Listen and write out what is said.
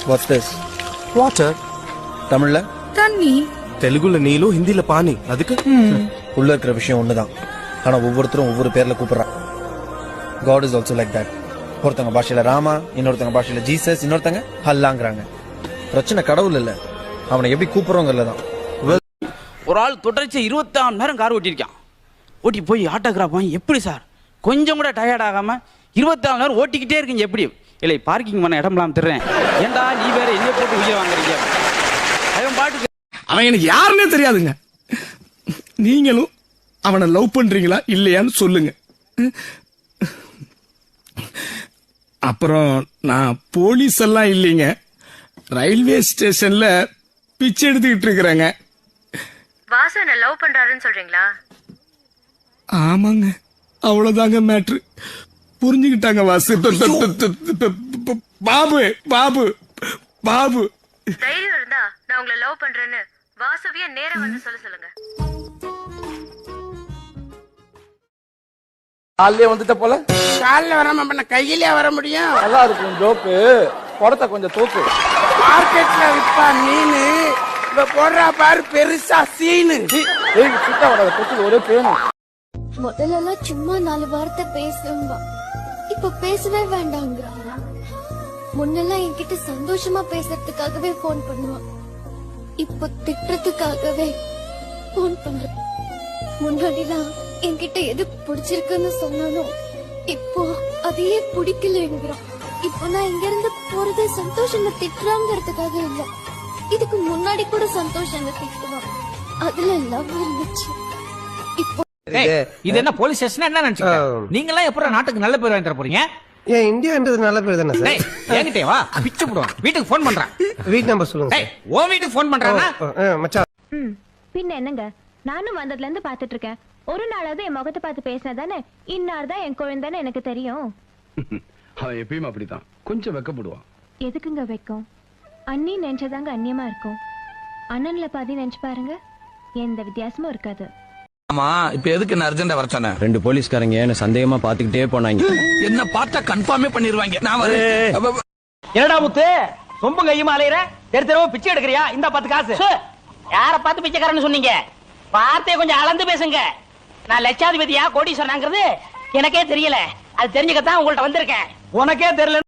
What's this? Water. தமிழ்ல தண்ணி. தெலுங்குல நீலு, ஹிந்தில பானி. அதுக்கு உள்ள இருக்கிற விஷயம் ஒண்ணுதான். ஆனா ஒவ்வொருத்தரும் ஒவ்வொரு பேர்ல கூப்பிடுறான். God is also like that. ஒருத்தங்க பாஷையில ராமா, இன்னொருத்தங்க பாஷையில ஜீசஸ், இன்னொருத்தங்க ஹல்லாங்கிறாங்க. பிரச்சனை கடவுள் இல்ல, அவனை எப்படி கூப்பிடுறோங்கல்ல தான். ஒரு ஆள் தொடர்ச்சி 24 மணி நேரம் கார் ஓட்டியிருக்கான். ஓட்டி போய் ஆட்டோகிராஃப் வாங்கி எப்படி சார் கொஞ்சம் கூட டயர்ட் ஆகாம 24 நேரம் ஓட்டிக்கிட்டே இருக்கீங்க எப்படி? இல்லை பார்க்கிங் பண்ண இடம் இல்லாம தர்றேன். ஏன்டா நீ வேற என்ன போட்டு உயிரை வாங்குறீங்க? அவன் பாட்டுக்கு அவன் எனக்கு யாருன்னே தெரியாதுங்க. நீங்களும் அவனை லவ் பண்றீங்களா இல்லையான்னு சொல்லுங்க. அப்புறம் நான் போலீஸ் எல்லாம் இல்லைங்க, ரயில்வே ஸ்டேஷன்ல பிச்சை எடுத்துக்கிட்டு இருக்கிறேங்க. வாசு என்ன லவ் பண்றாருன்னு சொல்றீங்களா? ஆமாங்க, அவ்வளவுதாங்க மேட்ரு. புரிஞ்சுக்கிட்டாங்க வாசு. பாபு பாபு பாபு தைரியம் இருந்தா நான் உங்களை லவ் பண்றேன்னு வாசுவிய நேரா வந்து சொல்லுங்க. காலையே வந்துட்ட போல. காலில் வராம பண்ண கையிலே வர முடியும். நல்லா இருக்கும் ஜோக்கு. குடத்தை கொஞ்சம் தூக்கு. மார்க்கெட்ல விற்பா மீனு, இப்ப போடுறா பாரு பெருசா சீனு. கிட்ட வர ஒரே பேணும். முதல்ல சும்மா 4 வார்த்தை பேசும்பா, இப்ப பேசவே வேண்டாங்கிறான். முன்னெல்லாம் என்கிட்ட சந்தோஷமா பேசுறதுக்காகவே போன் பண்ணுவான், இப்ப திட்டுறதுக்காகவே போன் பண்றான். முன்னாடிலாம் என்கிட்ட எது பிடிச்சிருக்குன்னு சொன்னாலும் இப்போ அதையே பிடிக்கலங்கிறான். இப்போ நான் இங்க இருந்து போறது சந்தோஷங்க திட்டுறாங்கிறதுக்காக இல்ல, இதுக்கு முன்னாடி கூட சந்தோஷங்க திட்டுவான், அதுல லவ் இருந்துச்சு. இப்போ இது என்ன போலீஸ் ஸ்டேஷன் என்ன நினைச்சீங்க? நீங்க எல்லாம் எப்பற நாட்டுக்கு நல்ல பேர் வாங்கி தர போறீங்க? ஏன் இந்தியான்றது நல்ல பேர் தானே சார்? என்கிட்டே வா, பிச்சு போடுவான். வீட்டுக்கு போன் பண்றான். வீட் நம்பர் சொல்லுங்க சார். ஓ வீட்டுக்கு போன் பண்றானா? மச்சான் பின்ன என்னங்க, நானும் வந்ததுல இருந்து பாத்துட்டு இருக்கேன். ஒரு நாளாவது என் முகத்தை பார்த்து பேசினா தானே இன்னார் தான் என் குழந்தைன்னு எனக்கு தெரியும். அவன் எப்பயும் அப்படித்தான், கொஞ்சம் வெக்கப்படுவான். எதுக்குங்க வைக்கும்? அண்ணி நினைச்சதாங்க அந்நியமா இருக்கும். அண்ணன்ல பாதி நினைச்சு பாருங்க, எந்த வித்தியாசமும் இருக்காது. ஆமா இப்ப எதுக்கு என்ன அர்ஜென்டா வர சொன்ன? 2 போலீஸ்காரங்க என்ன சந்தேகமா பாத்துக்கிட்டே போனாங்க. என்ன பார்த்தா கன்ஃபார்மே பண்ணிடுவாங்க. நான் வரேன். என்னடா முத்து சொம்பு கையுமா அலையற? தெருவா பிச்சை எடுக்கறியா? இந்த 10 காசு. யார பார்த்து பிச்சைக்காரன்னு சொன்னீங்க? வார்த்தையை கொஞ்சம் அளந்து பேசுங்க. நான் லட்சாதிபதியா கோடீஸ்வரனாங்கிறது எனக்கே தெரியல. அது தெரிஞ்சுக்கத்தான் உங்கள்ட்ட வந்திருக்கேன். உனக்கே தெரியல.